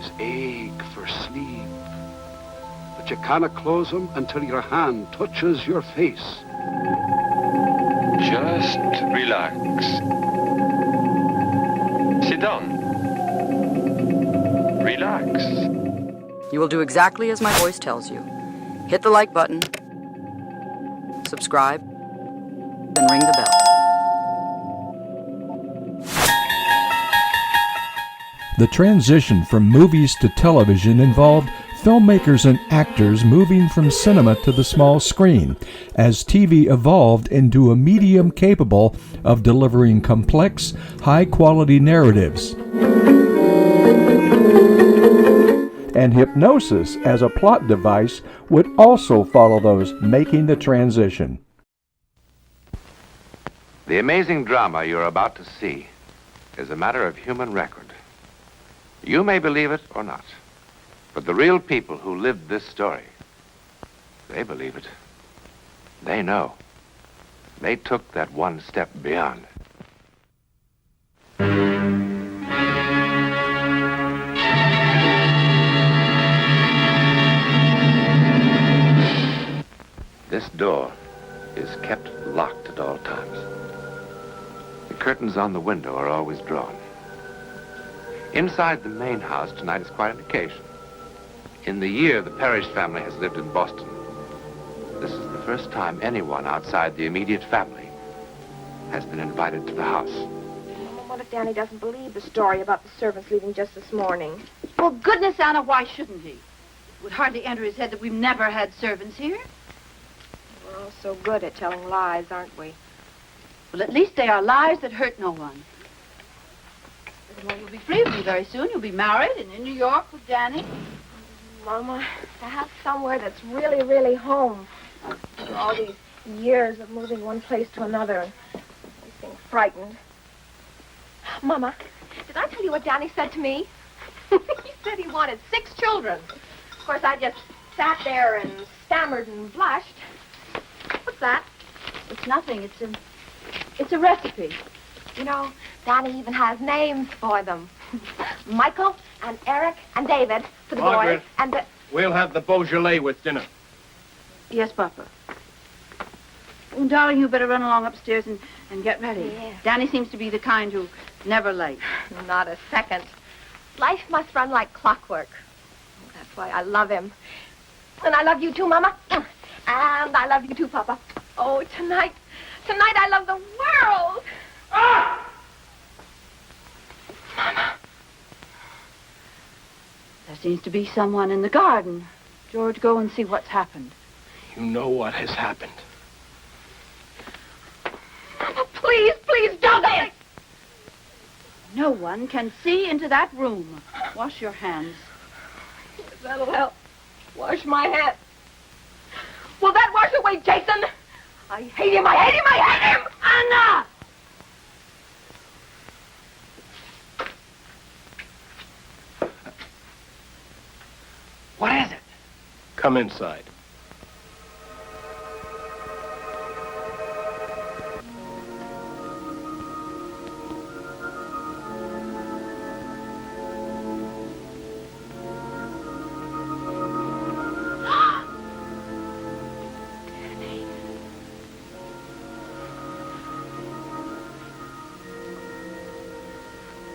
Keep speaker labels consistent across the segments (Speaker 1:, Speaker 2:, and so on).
Speaker 1: eyes ache for sleep, but you cannot close them until your hand touches your face.
Speaker 2: Just relax. Sit down. Relax.
Speaker 3: You will do exactly as my voice tells you. Hit the like button, subscribe, and ring the bell.
Speaker 4: The transition from movies to television involved filmmakers and actors moving from cinema to the small screen as TV evolved into a medium capable of delivering complex, high-quality narratives. And hypnosis as a plot device would also follow those making the transition.
Speaker 5: The amazing drama you're about to see is a matter of human record. You may believe it or not, but the real people who lived this story, they believe it. They know. They took that one step beyond. This door is kept locked at all times. The curtains on the window are always drawn. Inside the main house tonight is quite an occasion. In the year the Parrish family has lived in Boston, this is the first time anyone outside the immediate family has been invited to the house.
Speaker 6: What if Danny doesn't believe the story about the servants leaving just this morning?
Speaker 7: Well, goodness, Anna, why shouldn't he? It would hardly enter his head that we've never had servants here.
Speaker 6: We're all so good at telling lies, aren't we?
Speaker 7: Well, at least they are lies that hurt no one. Well, you'll be free with me very soon. You'll be married and in New York with Danny.
Speaker 6: Mama, to have somewhere that's really, really home. After all these years of moving one place to another and being frightened. Mama, did I tell you what Danny said to me? He said he wanted 6 children. Of course, I just sat there and stammered and blushed. What's that?
Speaker 7: It's nothing. It's a recipe.
Speaker 6: You know, Danny even has names for them. Michael and Eric and David for the
Speaker 8: Margaret,
Speaker 6: boys. And the...
Speaker 8: We'll have the Beaujolais with dinner.
Speaker 7: Yes, Papa. Oh, darling, you better run along upstairs and get ready.
Speaker 6: Yes.
Speaker 7: Danny seems to be the kind who never late.
Speaker 6: Not a second. Life must run like clockwork. That's why I love him. And I love you too, Mama. And I love you too, Papa. Oh, tonight I love the world. Ah! Mama.
Speaker 7: There seems to be someone in the garden. George, go and see what's happened.
Speaker 8: You know what has happened.
Speaker 6: Mama, please, please don't.
Speaker 7: No one can see into that room. Wash your hands.
Speaker 6: That'll help. Wash my hands. Will that wash away Jason? I hate him, I hate him, I hate him! Anna!
Speaker 8: What is it? Come inside.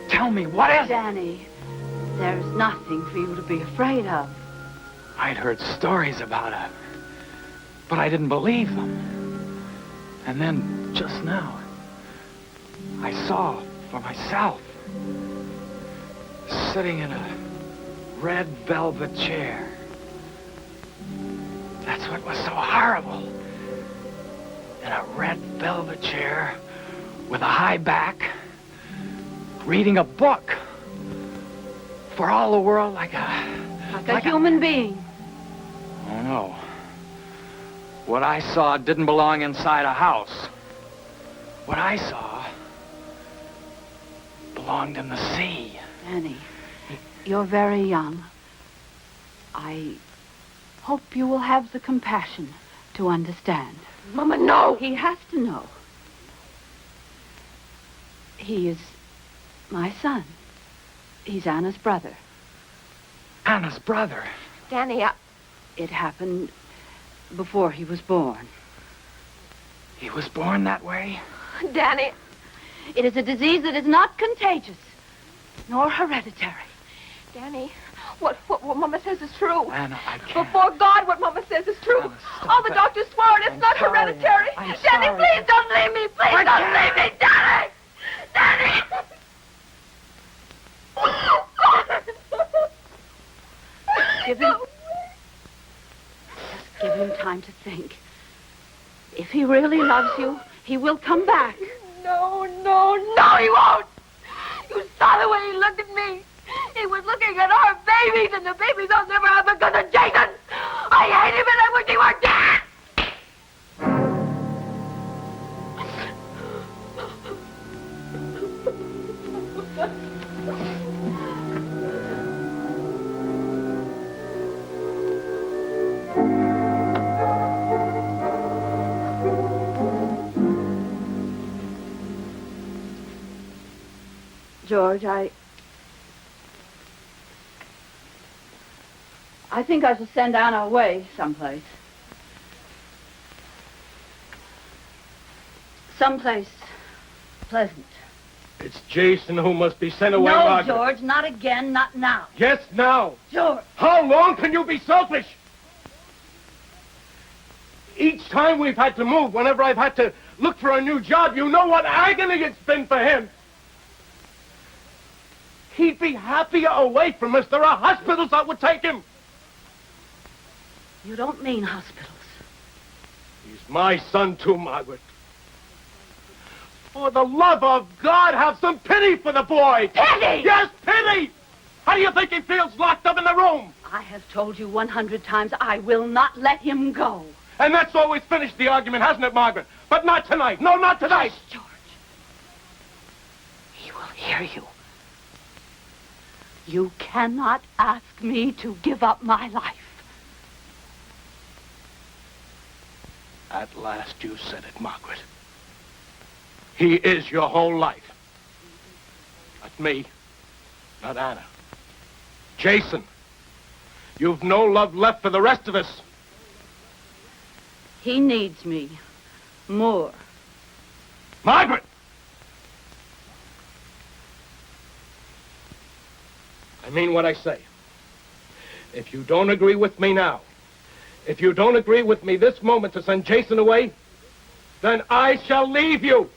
Speaker 8: Tell me, what is it?
Speaker 7: Danny, there's nothing for you to be afraid of.
Speaker 8: I'd heard stories about her, but I didn't believe them. And then, just now, I saw for myself, sitting in a red velvet chair. That's what was so horrible. In a red velvet chair with a high back, reading a book for all the world like
Speaker 7: a human being.
Speaker 8: Oh, no. What I saw didn't belong inside a house. What I saw belonged in the sea.
Speaker 7: Danny, you're very young. I hope you will have the compassion to understand.
Speaker 6: Mama, no!
Speaker 7: He has to know. He is my son. He's Anna's brother.
Speaker 8: Anna's brother.
Speaker 6: Danny,
Speaker 7: It happened before he was born.
Speaker 8: He was born that way?
Speaker 6: Danny.
Speaker 7: It is a disease that is not contagious, nor hereditary.
Speaker 6: Danny, what Mama says is true.
Speaker 8: Anna, I can't.
Speaker 6: Before God, what Mama says is true.
Speaker 8: Anna, stop
Speaker 6: All the
Speaker 8: it.
Speaker 6: doctors swore it. It's
Speaker 8: I'm
Speaker 6: not
Speaker 8: sorry.
Speaker 6: hereditary.
Speaker 8: I'm
Speaker 6: Danny,
Speaker 8: sorry.
Speaker 6: please don't leave me. Please don't leave me, Danny. Danny.
Speaker 7: Give him time to think. If he really loves you, he will come back.
Speaker 6: No, he won't. You saw the way he looked at me. He was looking at our babies, and the babies I'll never have because of Jason. I hate him, and I wish he were dead.
Speaker 7: George, I think I shall send Anna away someplace. Someplace pleasant.
Speaker 9: It's Jason who must be sent away,
Speaker 7: No,
Speaker 9: Margaret.
Speaker 7: George, not again, not now.
Speaker 9: Yes, now.
Speaker 7: George.
Speaker 9: How long can you be selfish? Each time we've had to move, whenever I've had to look for a new job, you know what agony it's been for him. He'd be happier away from us. There are hospitals that would take him.
Speaker 7: You don't mean hospitals.
Speaker 9: He's my son, too, Margaret. For the love of God, have some pity for the boy.
Speaker 7: Pity?
Speaker 9: Yes, pity! How do you think he feels locked up in the room?
Speaker 7: I have told you 100 times I will not let him go.
Speaker 9: And that's always finished the argument, hasn't it, Margaret? But not tonight. No, not tonight.
Speaker 7: Yes, George. He will hear you. You cannot ask me to give up my life.
Speaker 9: At last you said it, Margaret. He is your whole life. Not me. Not Anna. Jason. You've no love left for the rest of us.
Speaker 7: He needs me more.
Speaker 9: Margaret! I mean what I say. If you don't agree with me now, if you don't agree with me this moment to send Jason away, then I shall leave you.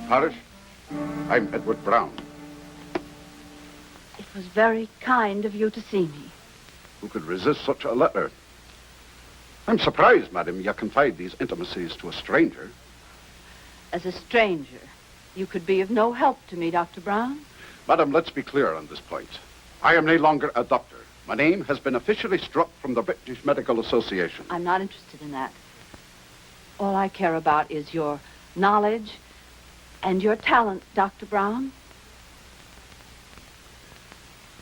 Speaker 1: Parish, I'm Edward Brown.
Speaker 7: It was very kind of you to see me.
Speaker 1: Who could resist such a letter? I'm surprised, madam, you confide these intimacies to a stranger.
Speaker 7: As a stranger, you could be of no help to me, Dr. Brown.
Speaker 1: Madam, let's be clear on this point. I am no longer a doctor. My name has been officially struck from the British Medical Association.
Speaker 7: I'm not interested in that. All I care about is your knowledge and your talent, Dr. Brown.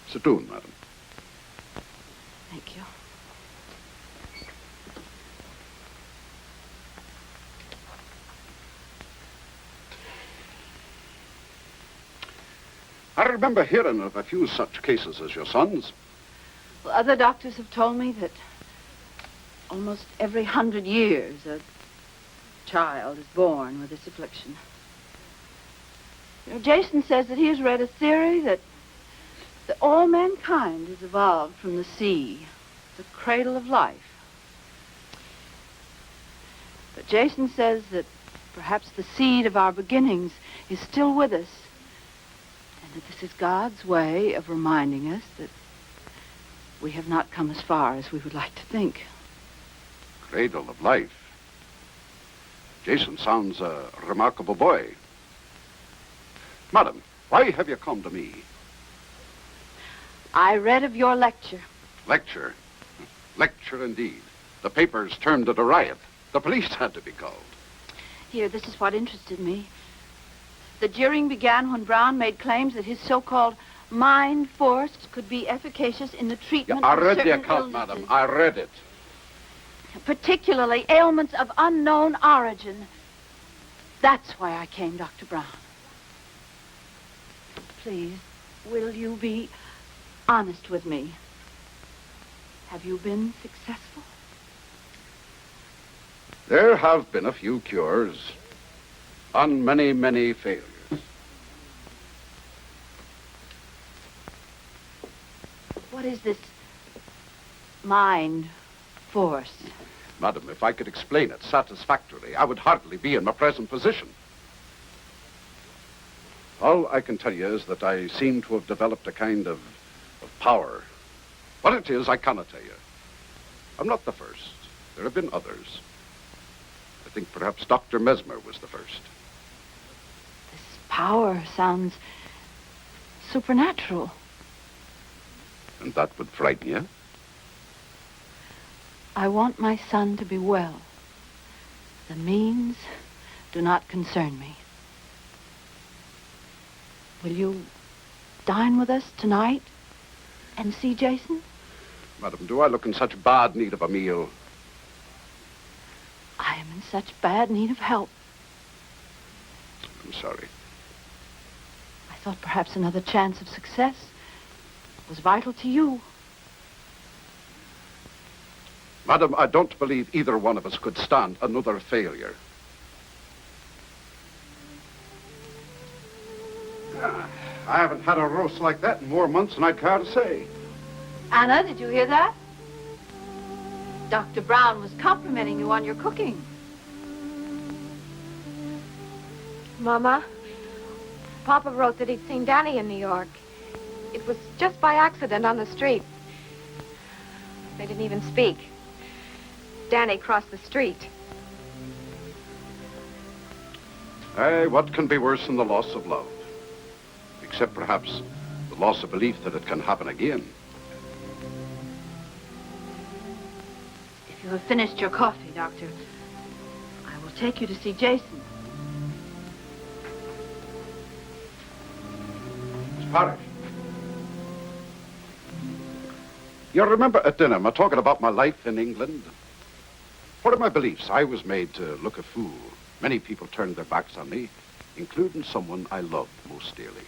Speaker 1: Sit down, madam.
Speaker 7: Thank you.
Speaker 1: I remember hearing of a few such cases as your son's.
Speaker 7: Well, other doctors have told me that almost every 100 years a child is born with this affliction. You know, Jason says that he has read a theory that all mankind is evolved from the sea, the cradle of life. But Jason says that perhaps the seed of our beginnings is still with us, and that this is God's way of reminding us that we have not come as far as we would like to think.
Speaker 1: Cradle of life. Jason sounds a remarkable boy. Madam, why have you come to me?
Speaker 7: I read of your lecture.
Speaker 1: Lecture? Lecture indeed. The papers termed it a riot. The police had to be called.
Speaker 7: Here, this is what interested me. The jeering began when Brown made claims that his so-called mind force could be efficacious in the treatment
Speaker 1: I
Speaker 7: of
Speaker 1: read the
Speaker 7: certain
Speaker 1: account,
Speaker 7: illnesses,
Speaker 1: madam. I read it.
Speaker 7: particularly ailments of unknown origin. That's why I came, Dr. Brown. Please, will you be honest with me? Have you been successful?
Speaker 1: There have been a few cures and many, many failures.
Speaker 7: What is this mind force?
Speaker 1: Madam, if I could explain it satisfactorily, I would hardly be in my present position. All I can tell you is that I seem to have developed a kind of power. What it is, I cannot tell you. I'm not the first. There have been others. I think perhaps Dr. Mesmer was the first.
Speaker 7: This power sounds supernatural.
Speaker 1: And that would frighten you?
Speaker 7: I want my son to be well. The means do not concern me. Will you dine with us tonight and see Jason?
Speaker 1: Madam, do I look in such bad need of a meal?
Speaker 7: I am in such bad need of help.
Speaker 1: I'm sorry.
Speaker 7: I thought perhaps another chance of success was vital to you.
Speaker 1: Madam, I don't believe either one of us could stand another failure. I haven't had a roast like that in more months than I'd care to say.
Speaker 7: Anna, did you hear that? Dr. Brown was complimenting you on your cooking.
Speaker 6: Mama, Papa wrote that he'd seen Danny in New York. It was just by accident on the street. They didn't even speak. Danny crossed the street.
Speaker 1: Aye, what can be worse than the loss of love? Except perhaps the loss of belief that it can happen again.
Speaker 7: If you have finished your coffee, Doctor, I will take you to see Jason.
Speaker 1: Miss Parrish. You remember at dinner me talking about my life in England? What are my beliefs? I was made to look a fool. Many people turned their backs on me, including someone I loved most dearly.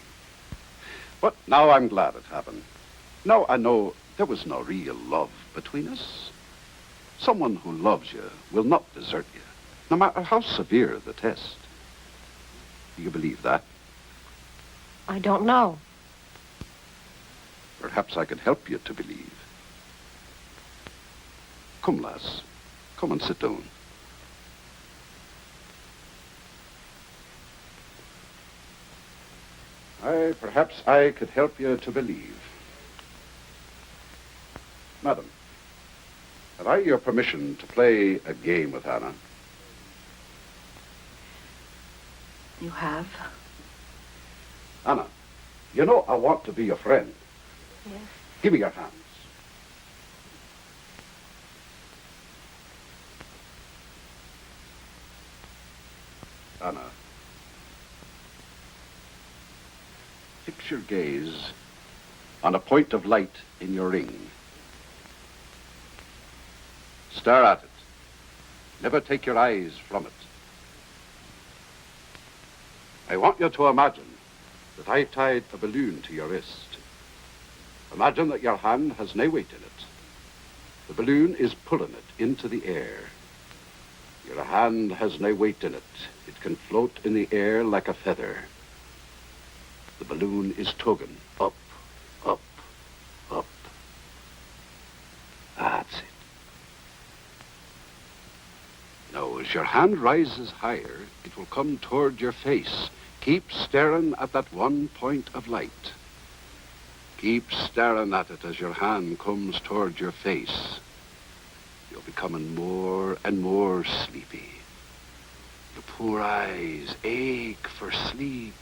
Speaker 1: But now I'm glad it happened. Now I know there was no real love between us. Someone who loves you will not desert you, no matter how severe the test. Do you believe that?
Speaker 6: I don't know.
Speaker 1: Perhaps I could help you to believe. Come, lass. Come and sit down. Perhaps I could help you to believe. Madam, have I your permission to play a game with Anna?
Speaker 7: You have?
Speaker 1: Anna, you know I want to be your friend.
Speaker 6: Yes.
Speaker 1: Give me your hands. Anna, fix your gaze on a point of light in your ring. Stare at it. Never take your eyes from it. I want you to imagine that I tied a balloon to your wrist. Imagine that your hand has no weight in it. The balloon is pulling it into the air. Your hand has no weight in it. It can float in the air like a feather. The balloon is tugging up, up, up. That's it. Now, as your hand rises higher, it will come toward your face. Keep staring at that one point of light. Keep staring at it as your hand comes toward your face. You're becoming more and more sleepy. Your poor eyes ache for sleep.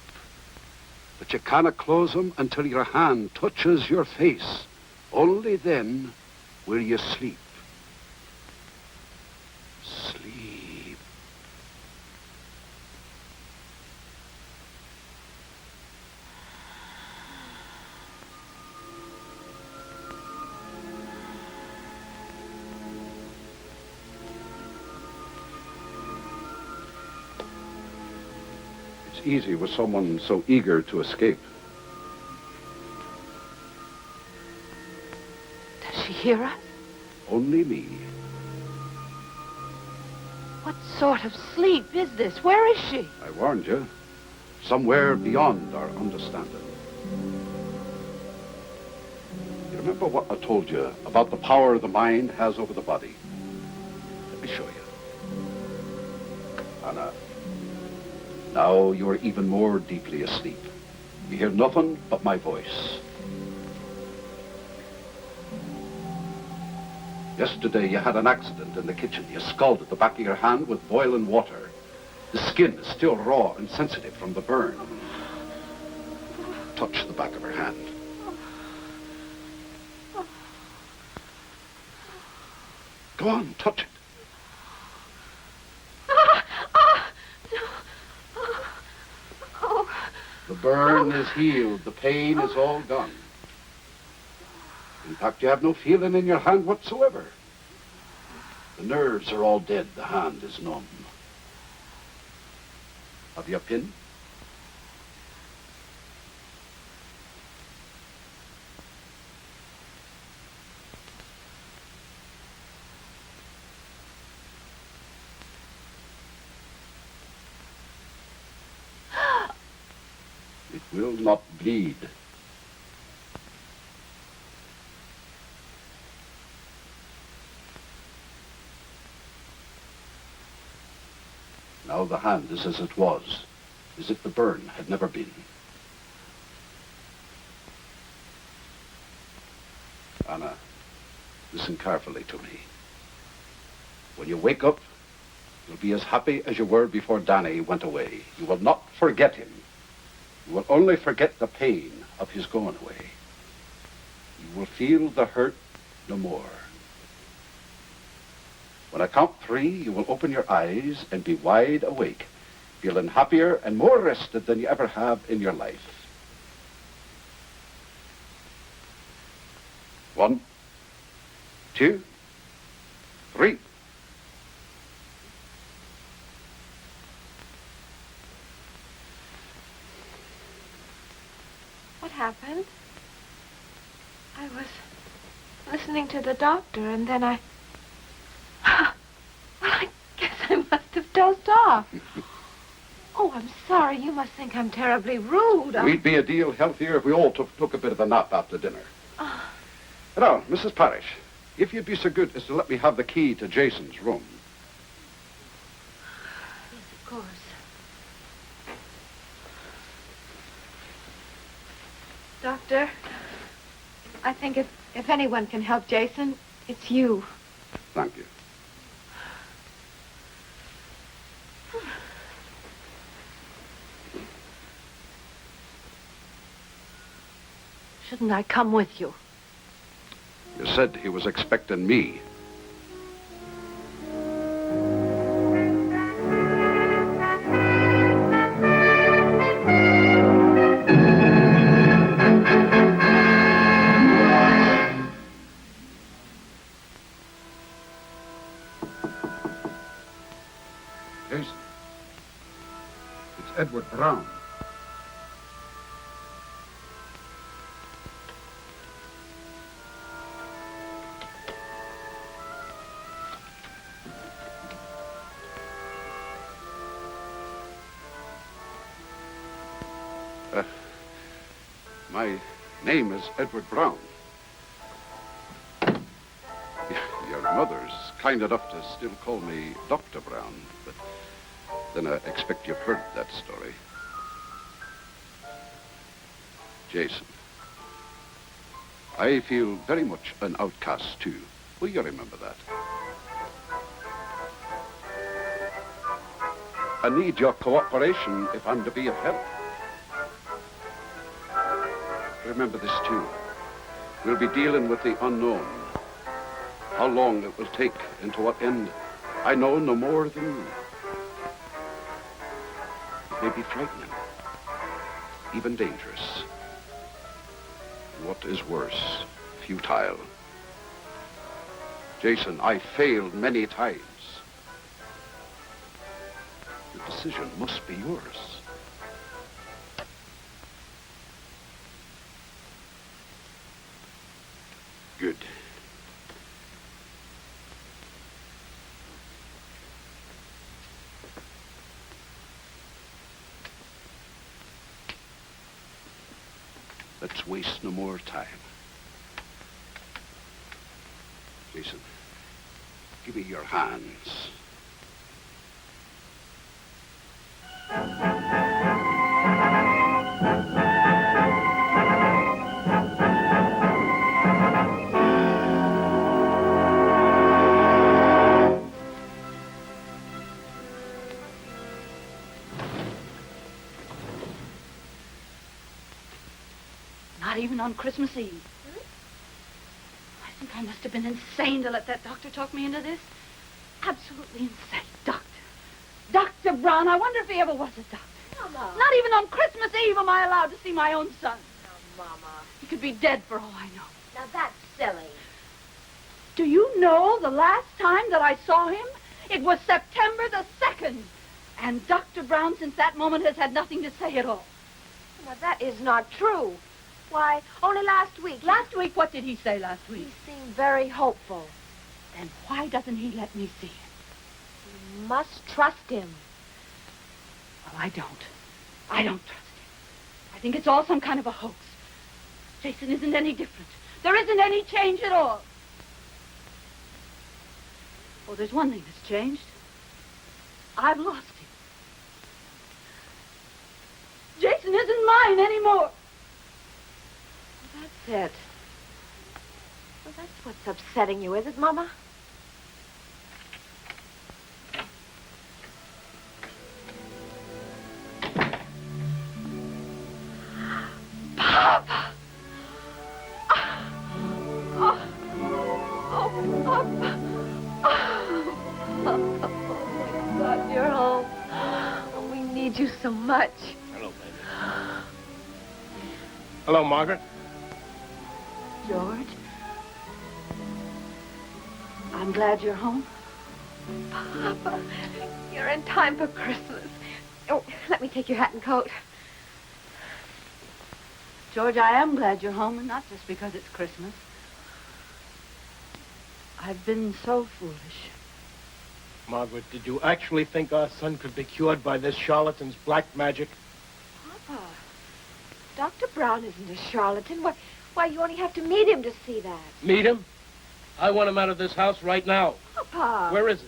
Speaker 1: But you cannot close them until your hand touches your face. Only then will you sleep. Sleep. It's easy with someone so eager to escape.
Speaker 7: Does she hear us?
Speaker 1: Only me.
Speaker 7: What sort of sleep is this? Where is she?
Speaker 1: I warned you. Somewhere beyond our understanding. You remember what I told you about the power the mind has over the body? Let me show you. Anna, now you are even more deeply asleep. You hear nothing but my voice. Yesterday you had an accident in the kitchen. You scalded the back of your hand with boiling water. The skin is still raw and sensitive from the burn. Touch the back of her hand. Go on, touch it. The burn is healed. The pain is all gone. In fact, you have no feeling in your hand whatsoever. The nerves are all dead. The hand is numb. Have you a pin? It will not bleed. Now the hand is as it was, as if the burn had never been. Anna, listen carefully to me. When you wake up, you'll be as happy as you were before Danny went away. You will not forget him. You will only forget the pain of his going away. You will feel the hurt no more. When I count 3, you will open your eyes and be wide awake, feeling happier and more rested than you ever have in your life. 1, 2, 3.
Speaker 6: What happened? I was listening to the doctor, and then I... Well, I guess I must have dozed off. Oh, I'm sorry. You must think I'm terribly rude.
Speaker 1: We'd be a deal healthier if we all took a bit of a nap after dinner. Now, Mrs. Parrish, if you'd be so good as to let me have the key to Jason's room.
Speaker 7: Yes, of course.
Speaker 6: Doctor, I think if anyone can help Jason, it's you.
Speaker 1: Thank you.
Speaker 7: Shouldn't I come with you?
Speaker 1: You said he was expecting me. Jason, it's Edward Brown. My name is Edward Brown. Your mother's kind enough to still call me Dr. Brown, but then I expect you've heard that story. Jason, I feel very much an outcast, too. Will you remember that? I need your cooperation if I'm to be of help. Remember this, too. We'll be dealing with the unknown. How long it will take and to what end, I know no more than you. It may be frightening, even dangerous. What is worse, futile. Jason, I failed many times. The decision must be yours. Good. Let's waste no more time. Jason, give me your hands.
Speaker 7: Not even on Christmas Eve. I think I must have been insane to let that doctor talk me into this. Absolutely insane. Dr. Brown, I wonder if he ever was a doctor.
Speaker 6: Mama.
Speaker 7: Not even on Christmas Eve am I allowed to see my own son.
Speaker 6: Now, Mama.
Speaker 7: He could be dead for all I know.
Speaker 6: Now, that's silly.
Speaker 7: Do you know the last time that I saw him? It was September the 2nd. And Dr. Brown, since that moment, has had nothing to say at all.
Speaker 6: Now, that is not true. Why, only last week.
Speaker 7: Last week, what did he say last week?
Speaker 6: He seemed very hopeful.
Speaker 7: Then why doesn't he let me see him?
Speaker 6: You must trust him.
Speaker 7: Well, I don't. I don't trust him. I think it's all some kind of a hoax. Jason isn't any different. There isn't any change at all. Oh, there's one thing that's changed. I've lost him. Jason isn't mine anymore.
Speaker 6: That's it. Well, that's what's upsetting you, is it, Mama? Papa! Oh, my God, you're home. Oh, we need you so much.
Speaker 9: Hello, baby. Hello, Margaret.
Speaker 7: George, I'm glad you're home.
Speaker 6: Papa, you're in time for Christmas. Oh, let me take your hat and coat.
Speaker 7: George, I am glad you're home, and not just because it's Christmas. I've been so foolish.
Speaker 9: Margaret, did you actually think our son could be cured by this charlatan's black magic?
Speaker 6: Papa, Dr. Brown isn't a charlatan. Why, you only have to meet him to see that.
Speaker 9: Meet him? I want him out of this house right now.
Speaker 6: Papa.
Speaker 9: Where is he?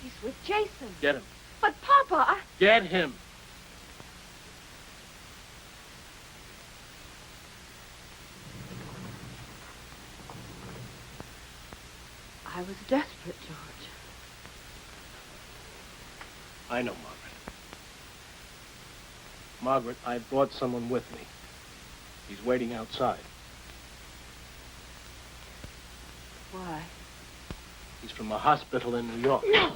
Speaker 6: He's with Jason.
Speaker 9: Get him.
Speaker 6: But, Papa,
Speaker 9: Get him.
Speaker 7: I was desperate, George.
Speaker 9: I know, Margaret. Margaret, I brought someone with me. He's waiting outside.
Speaker 7: Why?
Speaker 9: He's from a hospital in New York.
Speaker 7: No!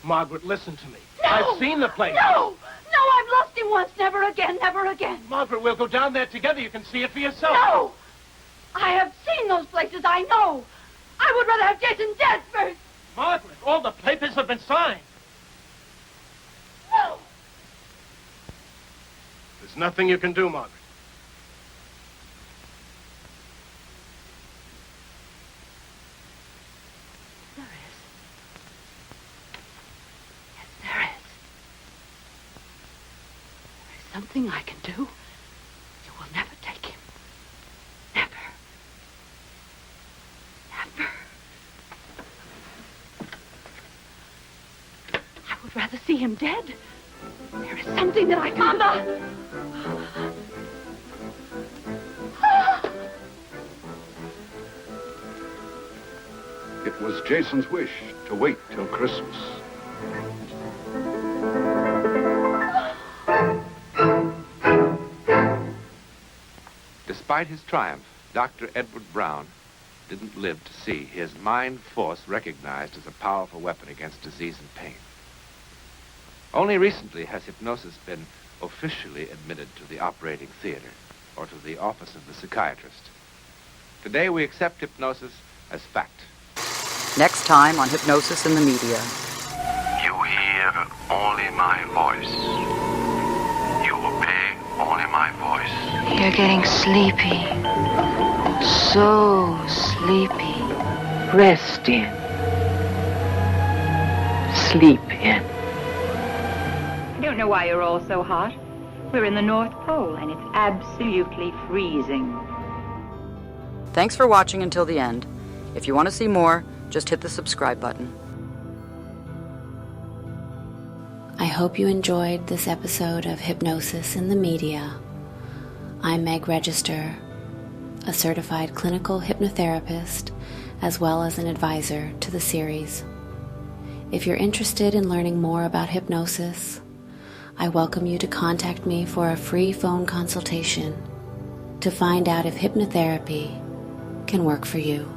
Speaker 9: Margaret, listen to me.
Speaker 7: No!
Speaker 9: I've seen the place.
Speaker 7: No! No, I've lost him once. Never again, never again.
Speaker 9: Margaret, we'll go down there together. You can see it for yourself.
Speaker 7: No! I have seen those places. I know. I would rather have Jason dead first.
Speaker 9: Margaret, all the papers have been signed.
Speaker 7: No!
Speaker 9: There's nothing you can do, Margaret.
Speaker 7: There is. Yes, there is. There's something I can do. You will never take him. Never. Never. I would rather see him dead. There is something that I can... Mama!
Speaker 1: It was Jason's wish to wait till Christmas.
Speaker 5: Despite his triumph, Dr. Edward Brown didn't live to see his mind force recognized as a powerful weapon against disease and pain. Only recently has hypnosis been officially admitted to the operating theater or to the office of the psychiatrist. Today we accept hypnosis as fact.
Speaker 3: Next time on Hypnosis in the Media.
Speaker 10: You hear only my voice. You obey only my voice.
Speaker 11: You're getting sleepy. So sleepy. Rest in. Sleep in.
Speaker 12: I don't know why you're all so hot. We're in the North Pole, and it's absolutely freezing.
Speaker 3: Thanks for watching until the end. If you want to see more, just hit the subscribe button.
Speaker 13: I hope you enjoyed this episode of Hypnosis in the Media. I'm Meg Register, a certified clinical hypnotherapist, as well as an advisor to the series. If you're interested in learning more about hypnosis, I welcome you to contact me for a free phone consultation to find out if hypnotherapy can work for you.